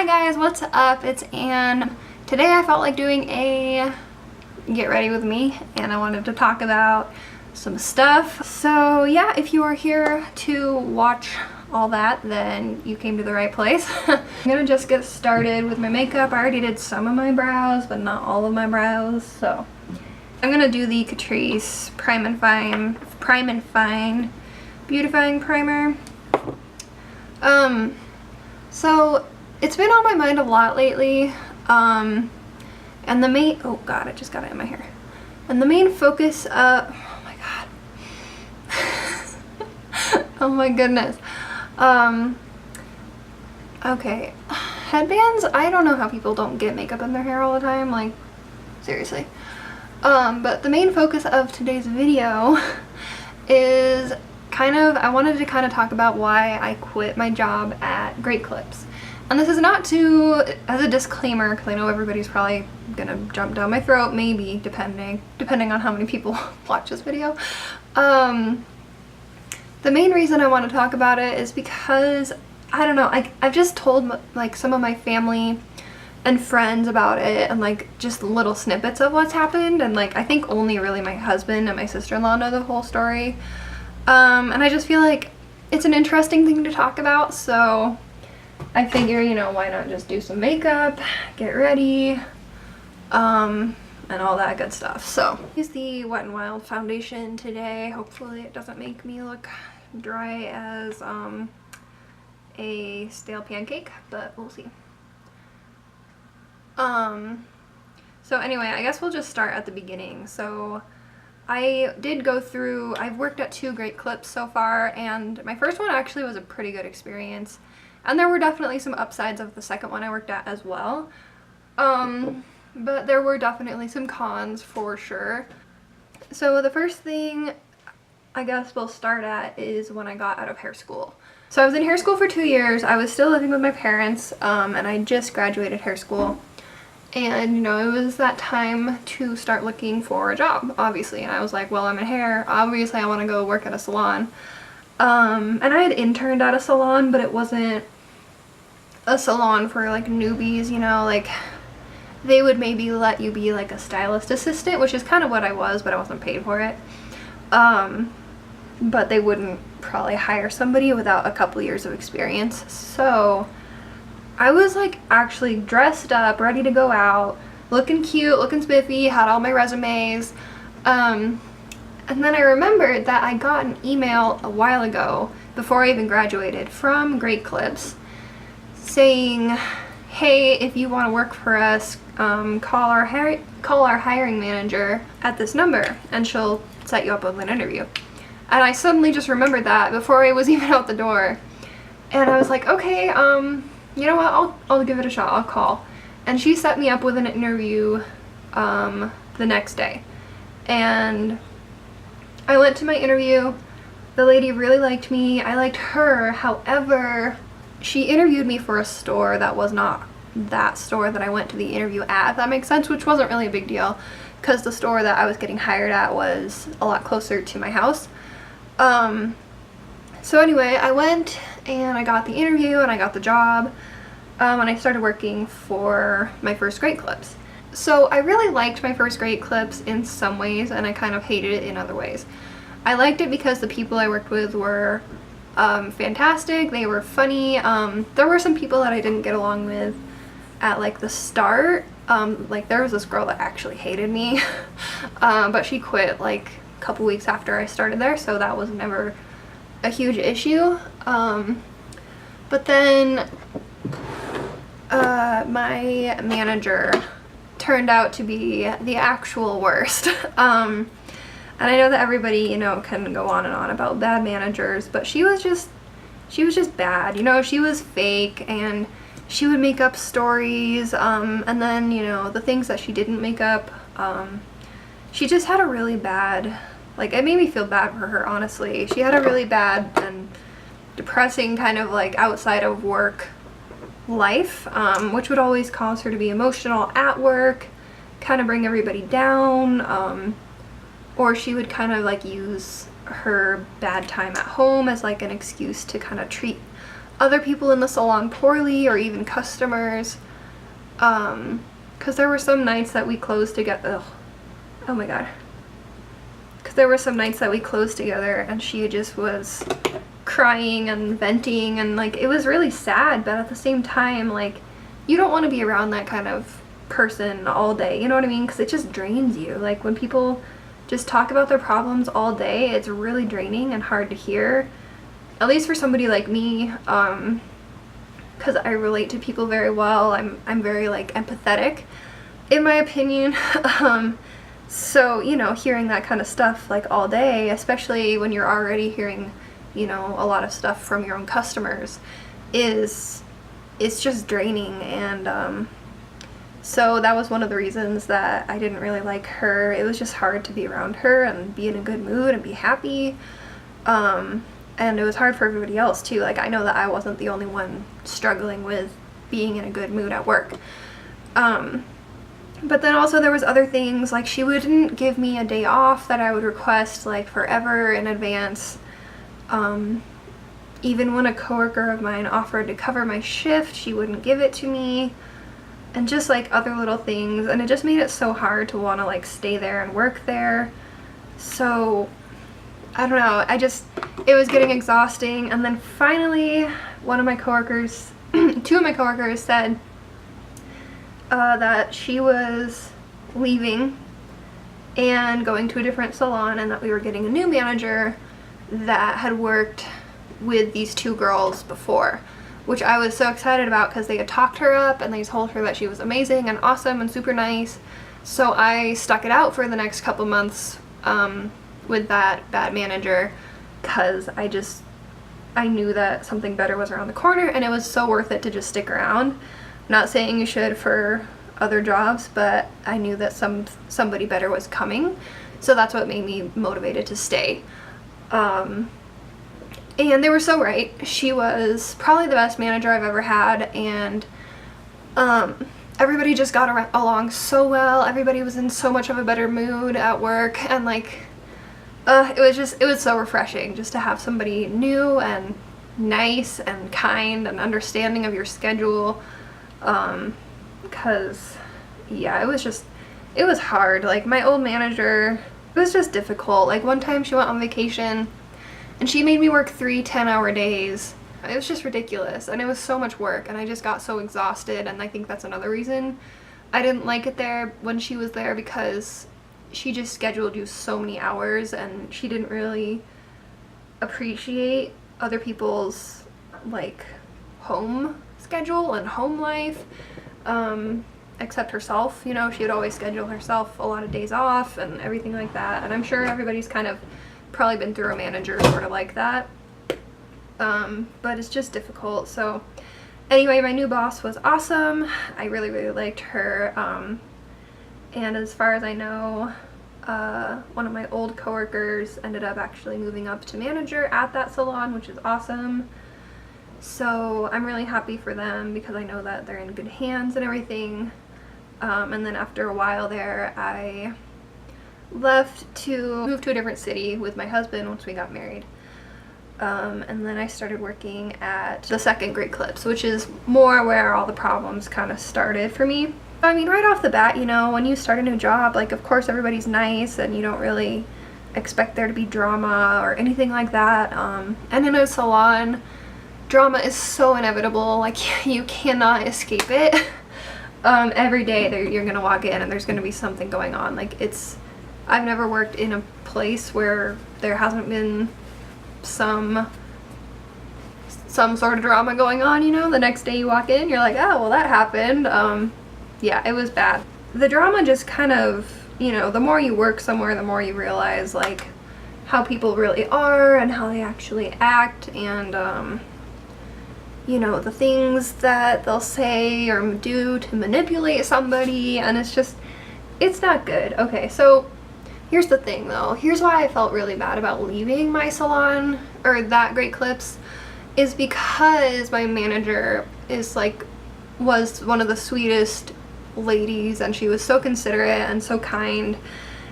Hi guys, what's up? It's Anne. Today I felt like doing a get ready with me and I wanted to talk about some stuff. So yeah, if you are here to watch all that, then you came to the right place. I'm gonna just get started with my makeup. I already did some of my brows, but not all of my brows. So I'm gonna do the Catrice Prime and Fine Beautifying Primer. So it's been on my mind a lot lately, and the main, oh god, I just got it in my hair. And the main focus of, oh my god, oh my goodness. Okay, headbands, I don't know how people don't get makeup in their hair all the time, like, seriously. But the main focus of today's video is I wanted to kind of talk about why I quit my job at Great Clips. And this is not as a disclaimer, because I know everybody's probably gonna jump down my throat, maybe, depending on how many people watch this video. The main reason I want to talk about it is because, I don't know, I've just told like some of my family and friends about it, and like just little snippets of what's happened, and like I think only really my husband and my sister-in-law know the whole story. And I just feel like it's an interesting thing to talk about, so I figure, you know, why not just do some makeup, get ready, and all that good stuff. So, use the Wet n Wild foundation today. Hopefully it doesn't make me look dry as a stale pancake, but we'll see. So anyway, I guess we'll just start at the beginning. So I did go through, I've worked at 2 Great Clips so far, and my first one actually was a pretty good experience. And there were definitely some upsides of the second one I worked at as well. But there were definitely some cons for sure. So the first thing I guess we'll start at is when I got out of hair school. So I was in hair school for 2 years. I was still living with my parents, and I just graduated hair school. And, you know, it was that time to start looking for a job, obviously. And I was like, well, I'm in hair. Obviously, I want to go work at a salon. And I had interned at a salon, but it wasn't a salon for, like, newbies, you know? Like, they would maybe let you be, like, a stylist assistant, which is kind of what I was, but I wasn't paid for it. But they wouldn't probably hire somebody without a couple years of experience. So I was like actually dressed up, ready to go out, looking cute, looking spiffy, had all my resumes. And then I remembered that I got an email a while ago, before I even graduated, from Great Clips saying, hey, if you want to work for us, call our hiring manager at this number and she'll set you up with an interview. And I suddenly just remembered that before I was even out the door. And I was like, okay, you know what, I'll give it a shot, I'll call. And she set me up with an interview the next day. And I went to my interview. The lady really liked me. I liked her. However, she interviewed me for a store that was not that store that I went to the interview at, if that makes sense, which wasn't really a big deal because the store that I was getting hired at was a lot closer to my house. So anyway, I went and I got the interview and I got the job, and I started working for my first Great Clips. So I really liked my first Great Clips in some ways, and I kind of hated it in other ways. I liked it because the people I worked with were fantastic, they were funny. There were some people that I didn't get along with at like the start. Like there was this girl that actually hated me, but she quit like a couple weeks after I started there, so that was never a huge issue. But then my manager turned out to be the actual worst. And I know that everybody, you know, can go on and on about bad managers, but she was just bad. You know, she was fake, and she would make up stories, and then, you know, the things that she didn't make up, she just had a really bad, like, it made me feel bad for her, honestly. She had a really bad and depressing kind of like outside of work life, which would always cause her to be emotional at work, kind of bring everybody down, or she would kind of like use her bad time at home as like an excuse to kind of treat other people in the salon poorly, or even customers. Because there were some nights that we closed together. Oh my god. Because there were some nights that we closed together and she just was crying and venting, and like it was really sad, but at the same time, like, you don't want to be around that kind of person all day, you know what I mean? Because it just drains you. Like, when people just talk about their problems all day, it's really draining and hard to hear, at least for somebody like me, because I relate to people very well. I'm very, like, empathetic, in my opinion. So, you know, hearing that kind of stuff, like, all day, especially when you're already hearing, you know, a lot of stuff from your own customers, it's just draining. And so that was one of the reasons that I didn't really like her. It was just hard to be around her and be in a good mood and be happy. And it was hard for everybody else too. Like, I know that I wasn't the only one struggling with being in a good mood at work. But then also there was other things, like she wouldn't give me a day off that I would request, like, forever in advance. Even when a coworker of mine offered to cover my shift, she wouldn't give it to me. And just, like, other little things, and it just made it so hard to want to, like, stay there and work there. So I don't know, it was getting exhausting. And then finally one of my coworkers, two of my coworkers said that she was leaving and going to a different salon, and that we were getting a new manager that had worked with these two girls before, which I was so excited about because they had talked her up and they told her that she was amazing and awesome and super nice. So I stuck it out for the next couple months with that bad manager, because I knew that something better was around the corner, and it was so worth it to just stick around. Not saying you should for other jobs, but I knew that somebody better was coming, so that's what made me motivated to stay. And they were so right. She was probably the best manager I've ever had, and everybody just got along so well. Everybody was in so much of a better mood at work, and like it was so refreshing just to have somebody new and nice and kind and understanding of your schedule. Because yeah, it was hard. Like, my old manager, it was just difficult. Like, one time she went on vacation and she made me work 3 10-hour days. It was just ridiculous, and it was so much work, and I just got so exhausted. And I think that's another reason I didn't like it there when she was there, because she just scheduled you so many hours, and she didn't really appreciate other people's, like, home schedule and home life, except herself. You know, she would always schedule herself a lot of days off and everything like that, and I'm sure everybody's kind of probably been through a manager sort of like that, but it's just difficult. So anyway, my new boss was awesome. I really, really liked her, and as far as I know, one of my old coworkers ended up actually moving up to manager at that salon, which is awesome. So I'm really happy for them, because I know that they're in good hands and everything. And then after a while there, I left to move to a different city with my husband once we got married. And then I started working at the second Great Clips, which is more where all the problems kind of started for me. I mean, right off the bat, you know, when you start a new job, like, of course everybody's nice and you don't really expect there to be drama or anything like that. And in a salon, drama is so inevitable. Like, you cannot escape it. Every day you're gonna walk in and there's gonna be something going on. Like, I've never worked in a place where there hasn't been some sort of drama going on, you know. The next day you walk in, you're like, oh, well, that happened. Yeah, it was bad. The drama just kind of, you know, the more you work somewhere, the more you realize, like, how people really are and how they actually act, and you know, the things that they'll say or do to manipulate somebody, and it's not good. Okay, so here's the thing though. Here's why I felt really bad about leaving my salon, or that Great Clips, is because my manager was one of the sweetest ladies, and she was so considerate and so kind,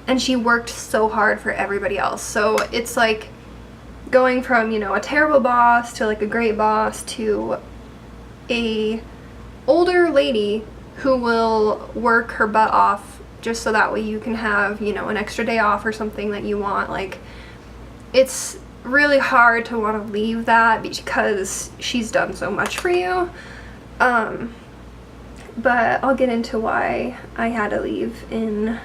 and she worked so hard for everybody else. So it's like, going from, you know, a terrible boss to like a great boss to a older lady who will work her butt off just so that way you can have, you know, an extra day off or something that you want. Like, it's really hard to want to leave that because she's done so much for you. But I'll get into why I had to leave in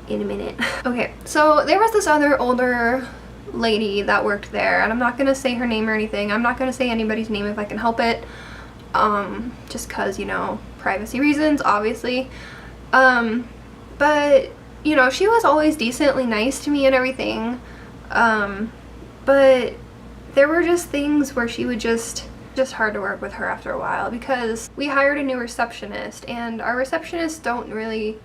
a minute. Okay, so there was this other older lady that worked there, and I'm not gonna say her name or anything. I'm not gonna say anybody's name if I can help it, just cause, you know, privacy reasons, obviously. But, you know, she was always decently nice to me and everything, but there were just things where she would just hard to work with her after a while, because we hired a new receptionist, and our receptionists don't really,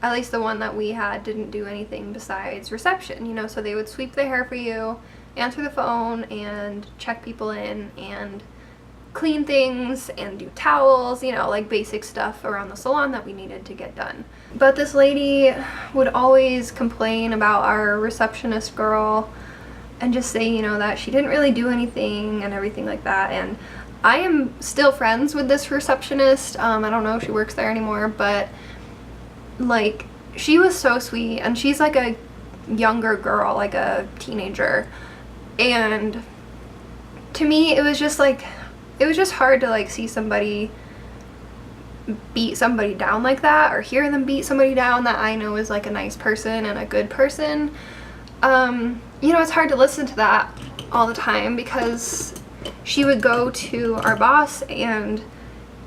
at least the one that we had, didn't do anything besides reception, you know. So they would sweep the hair for you, answer the phone, and check people in, and clean things, and do towels, you know, like basic stuff around the salon that we needed to get done. But this lady would always complain about our receptionist girl and just say, you know, that she didn't really do anything and everything like that. And I am still friends with this receptionist. I don't know if she works there anymore, but like, she was so sweet, and she's like a younger girl, like a teenager, and to me it was just like, it was just hard to like see somebody beat somebody down like that, or hear them beat somebody down that I know is like a nice person and a good person. You know, it's hard to listen to that all the time, because she would go to our boss and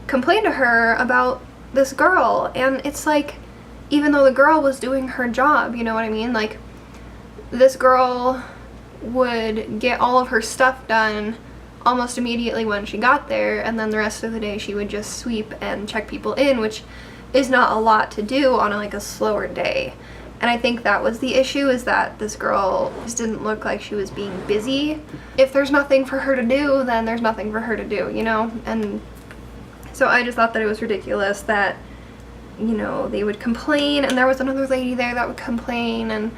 complain to her about this girl, and it's like, even though the girl was doing her job, you know what I mean? Like, this girl would get all of her stuff done almost immediately when she got there, and then the rest of the day she would just sweep and check people in, which is not a lot to do on like a slower day. And I think that was the issue, is that this girl just didn't look like she was being busy. If there's nothing for her to do, then there's nothing for her to do, you know? And so I just thought that it was ridiculous that, you know, they would complain, and there was another lady there that would complain, and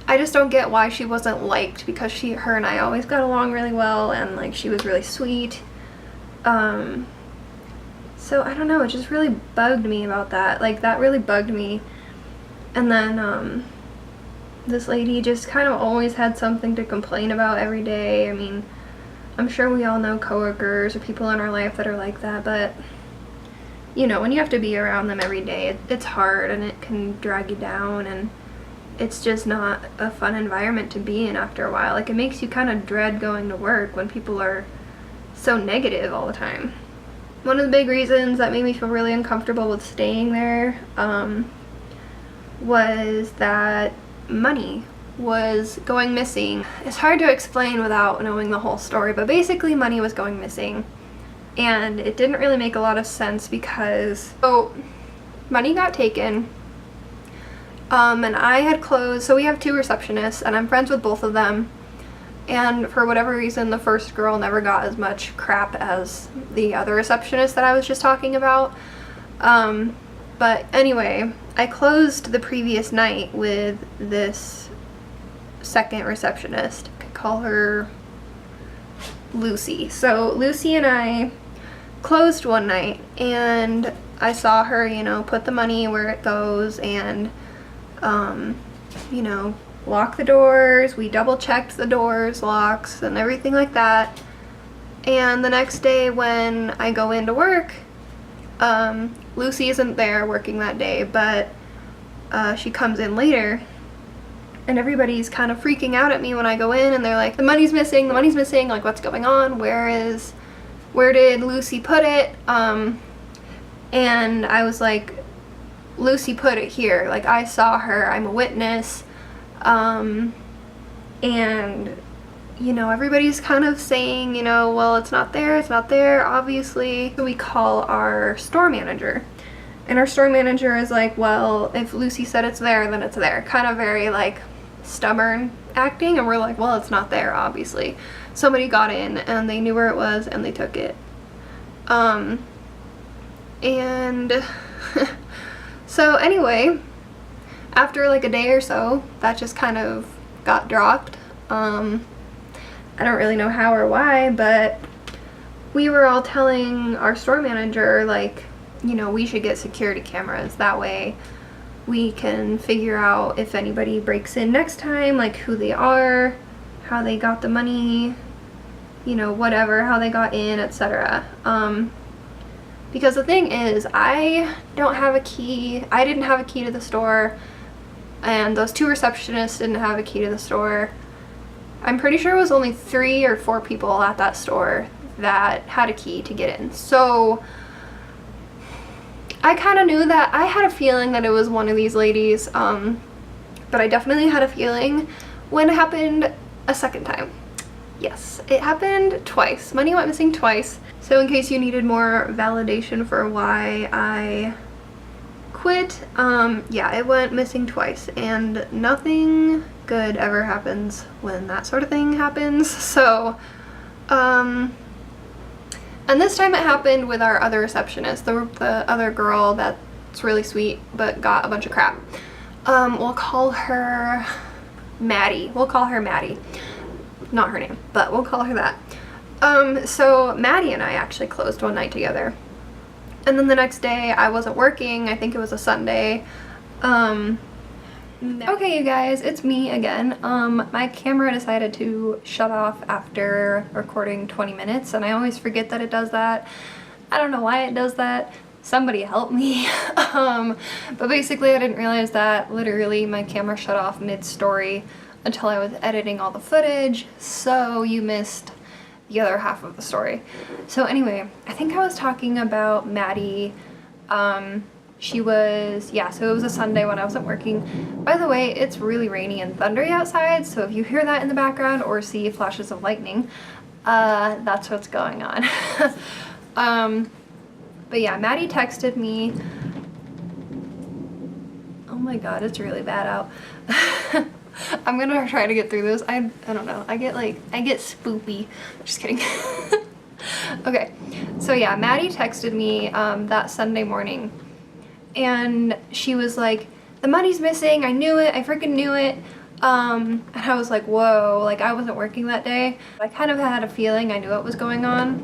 I just don't get why she wasn't liked, because her and I always got along really well, and like, she was really sweet. So I don't know, it just really bugged me about that. Like, that really bugged me. And then this lady just kind of always had something to complain about every day. I mean, I'm sure we all know coworkers or people in our life that are like that, but you know, when you have to be around them every day, it's hard, and it can drag you down, and it's just not a fun environment to be in after a while. Like, it makes you kind of dread going to work when people are so negative all the time. One of the big reasons that made me feel really uncomfortable with staying there was that money was going missing. It's hard to explain without knowing the whole story, but basically money was going missing. And it didn't really make a lot of sense, because money got taken, and I had closed. So we have two receptionists, and I'm friends with both of them, and for whatever reason the first girl never got as much crap as the other receptionist that I was just talking about. But anyway, I closed the previous night with this second receptionist. I could call her Lucy. So Lucy and I closed one night, and I saw her, you know, put the money where it goes, and you know, lock the doors. We double checked the doors, locks, and everything like that. And the next day when I go into work, Lucy isn't there working that day, but she comes in later, and everybody's kind of freaking out at me when I go in, and they're like, the money's missing, like, what's going on? Where did Lucy put it? And I was like, Lucy put it here. Like, I saw her, I'm a witness. And, you know, everybody's kind of saying, you know, well, it's not there, obviously. So we call our store manager. And our store manager is like, well, if Lucy said it's there, then it's there. Kind of very, like, stubborn acting. And we're like, well, it's not there, obviously. Somebody got in, and they knew where it was, and they took it. And so anyway, after like a day or so, that just kind of got dropped. I don't really know how or why, but we were all telling our store manager, like, you know, we should get security cameras. That way we can figure out if anybody breaks in next time, like who they are, how they got the money, you know, whatever, how they got in, etc. Because the thing is, I don't have a key. I didn't have a key to the store, and those 2 receptionists didn't have a key to the store. I'm pretty sure it was only 3 or 4 people at that store that had a key to get in. So I kind of knew that. I had a feeling that it was one of these ladies, but I definitely had a feeling when it happened a second time. Yes, it happened twice. Money went missing twice. So in case you needed more validation for why I quit, yeah, it went missing twice, and nothing good ever happens when that sort of thing happens. So, and this time it happened with our other receptionist, the other girl that's really sweet but got a bunch of crap. We'll call her Maddie. We'll call her Maddie. Not her name, but we'll call her that. So Maddie and I actually closed one night together. And then the next day I wasn't working. I think it was a Sunday. Okay, you guys, it's me again. My camera decided to shut off after recording 20 minutes, and I always forget that it does that. I don't know why it does that. Somebody help me. But basically I didn't realize that literally my camera shut off mid-story until I was editing all the footage, so you missed the other half of the story. So anyway, I think I was talking about Maddie. She was, yeah, so it was a Sunday when I wasn't working. By the way, it's really rainy and thundery outside, so if you hear that in the background or see flashes of lightning, that's what's going on. But yeah, Maddie texted me. Oh my god, it's really bad out. I'm gonna try to get through this. I don't know. I get spoopy. Just kidding. Okay, so yeah, Maddie texted me that Sunday morning, and she was like, the money's missing. I knew it. I freaking knew it. And I was like, whoa, like I wasn't working that day. I kind of had a feeling I knew what was going on,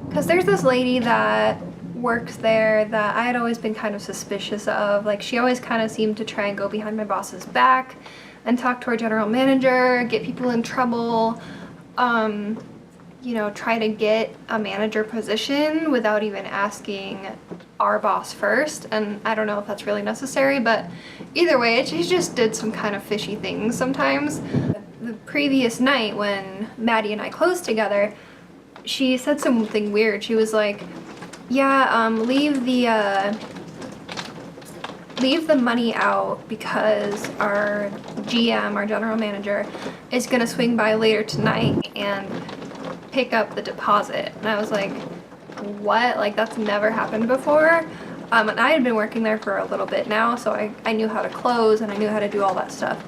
because there's this lady that works there that I had always been kind of suspicious of. Like, she always kind of seemed to try and go behind my boss's back and talk to our general manager, get people in trouble, you know, try to get a manager position without even asking our boss first. And I don't know if that's really necessary, but either way, she just did some kind of fishy things sometimes. The previous night when Maddie and I closed together, she said something weird. She was like, yeah, leave the money out because our GM, our general manager, is gonna swing by later tonight and pick up the deposit. And I was like, what? Like, that's never happened before. And I had been working there for a little bit now, so I knew how to close and I knew how to do all that stuff.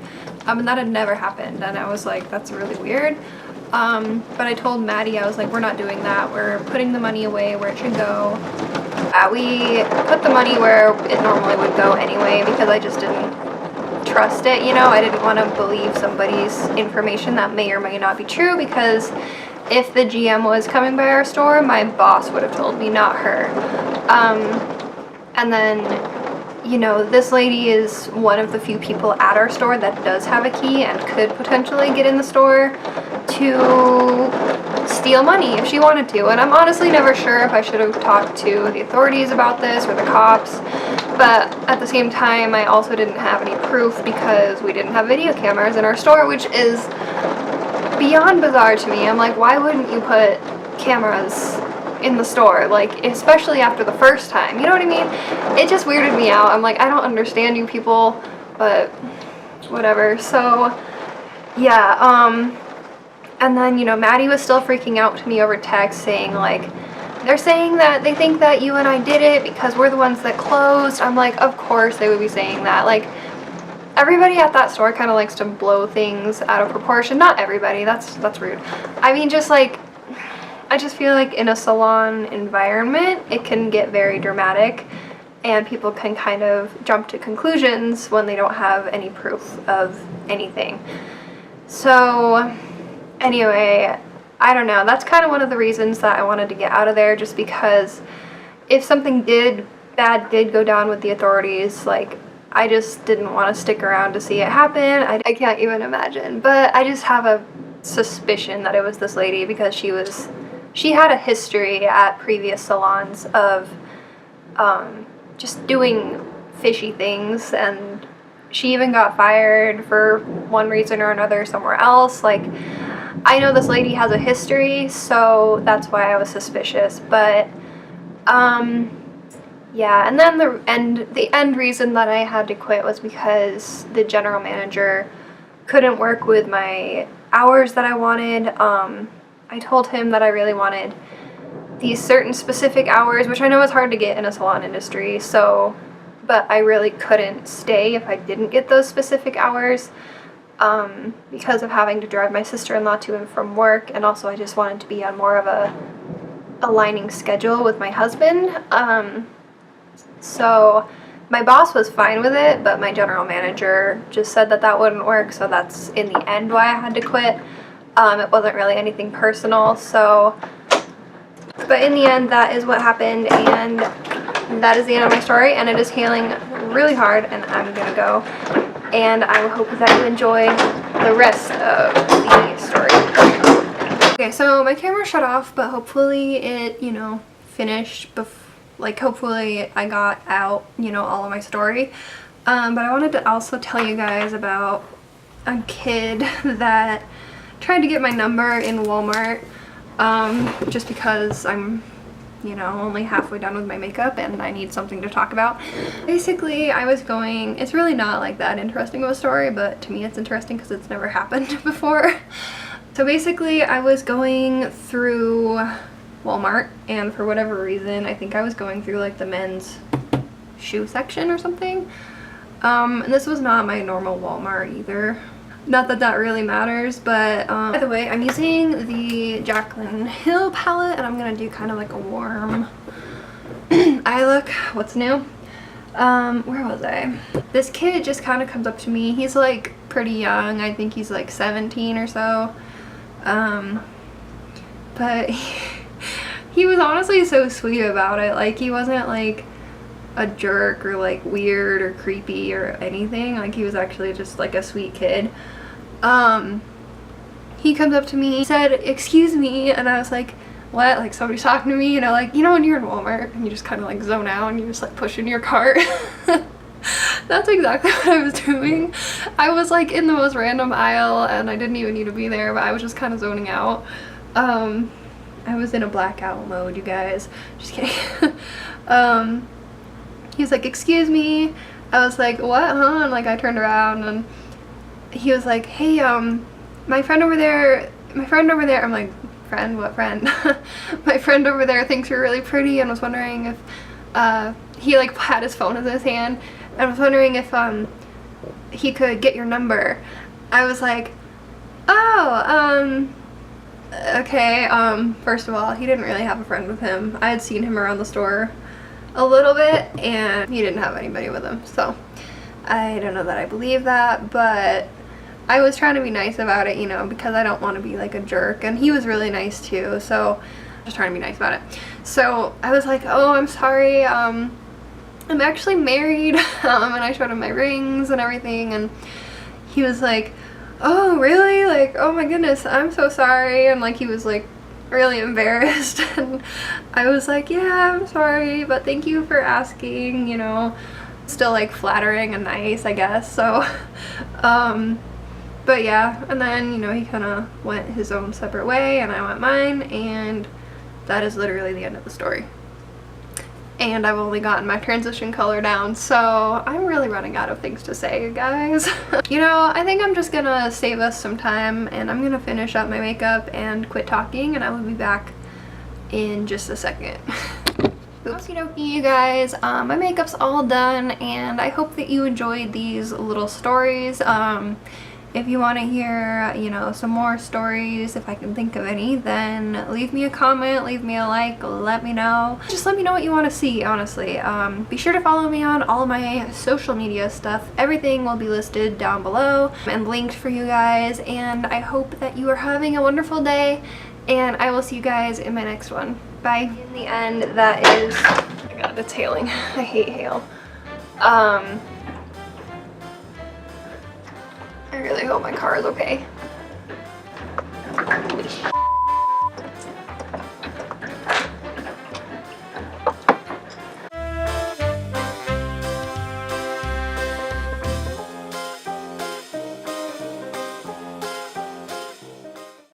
And that had never happened, and I was like, that's really weird. But I told Maddie, I was like, we're not doing that. We're putting the money away where it should go. We put the money where it normally would go anyway, because I just didn't trust it, you know? I didn't want to believe somebody's information that may or may not be true, because if the GM was coming by our store, my boss would have told me, not her. And then, you know, this lady is one of the few people at our store that does have a key and could potentially get in the store to steal money if she wanted to. And I'm honestly never sure if I should have talked to the authorities about this or the cops, but at the same time I also didn't have any proof because we didn't have video cameras in our store, which is beyond bizarre to me. I'm like, why wouldn't you put cameras in the store, like, especially after the first time, you know what I mean? It just weirded me out. I'm like, I don't understand you people, but whatever. So yeah, and then, you know, Maddie was still freaking out to me over text saying, like, they're saying that they think that you and I did it because we're the ones that closed. I'm like, of course they would be saying that. Like, everybody at that store kind of likes to blow things out of proportion. Not everybody, that's rude. I mean, just like, I just feel like in a salon environment, it can get very dramatic and people can kind of jump to conclusions when they don't have any proof of anything. So anyway, I don't know, that's kind of one of the reasons that I wanted to get out of there, just because if something bad did go down with the authorities, like, I just didn't want to stick around to see it happen. I can't even imagine. But I just have a suspicion that it was this lady, because she had a history at previous salons of just doing fishy things, and she even got fired for one reason or another somewhere else. Like, I know this lady has a history, so that's why I was suspicious. But yeah, and then the end reason that I had to quit was because the general manager couldn't work with my hours that I wanted. I told him that I really wanted these certain specific hours, which I know is hard to get in a salon industry, so, but I really couldn't stay if I didn't get those specific hours. Because of having to drive my sister-in-law to and from work, and also I just wanted to be on more of a aligning schedule with my husband. So my boss was fine with it, but my general manager just said that that wouldn't work, so that's in the end why I had to quit. It wasn't really anything personal, so, but in the end that is what happened, and that is the end of my story, and it is healing really hard, and I'm gonna go. And I hope that you enjoy the rest of the story. Okay, so my camera shut off, but hopefully it, you know, finished like, hopefully I got out, you know, all of my story. But I wanted to also tell you guys about a kid that tried to get my number in Walmart, just because I'm, you know, only halfway done with my makeup and I need something to talk about. Basically, I was going, it's really not like that interesting of a story, but to me it's interesting because it's never happened before. So basically, I was going through Walmart, and for whatever reason, I think I was going through like the men's shoe section or something. And this was not my normal Walmart either. Not that that really matters, but by the way, I'm using the Jaclyn Hill palette, and I'm gonna do kind of like a warm eye look. What's new? Where was I? This kid just kind of comes up to me. He's like pretty young. I think he's like 17 or so. But he was honestly so sweet about it. Like, he wasn't like a jerk or like weird or creepy or anything. Like, he was actually just like a sweet kid. He comes up to me, he said, "Excuse me," and I was like, "What?" Like, somebody's talking to me, you know, like, you know when you're in Walmart and you just kind of like zone out and you just like push in your cart. That's exactly what I was doing. I was like in the most random aisle and I didn't even need to be there, but I was just kind of zoning out. I was in a blackout mode, you guys. Just kidding. He was like, "Excuse me." I was like, "What, huh?" And like, I turned around and he was like, "Hey, my friend over there," I'm like, "Friend? What friend?" "My friend over there thinks you're really pretty and was wondering if," he like had his phone in his hand and was wondering if, he could get your number. I was like, "Oh, okay." First of all, he didn't really have a friend with him. I had seen him around the store a little bit and he didn't have anybody with him, so I don't know that I believe that, but I was trying to be nice about it, you know, because I don't want to be like a jerk, and he was really nice too, so just trying to be nice about it. So I was like, "Oh, I'm sorry, I'm actually married," and I showed him my rings and everything, and he was like, "Oh, really? Like, oh my goodness, I'm so sorry," and like, he was like really embarrassed, and I was like, "Yeah, I'm sorry, but thank you for asking," you know, still like flattering and nice, I guess. So but yeah, and then, you know, he kind of went his own separate way and I went mine, and that is literally the end of the story. And I've only gotten my transition color down, so I'm really running out of things to say, guys. You know, I think I'm just gonna save us some time and I'm gonna finish up my makeup and quit talking, and I will be back in just a second. Okie dokie, you guys, my makeup's all done, and I hope that you enjoyed these little stories. If you want to hear, you know, some more stories, if I can think of any, then leave me a comment, leave me a like, let me know. Just let me know what you want to see, honestly. Be sure to follow me on all my social media stuff. Everything will be listed down below and linked for you guys, and I hope that you are having a wonderful day, and I will see you guys in my next one. Bye. In the end, that is, oh my god, it's hailing. I hate hail. I really hope my car is okay.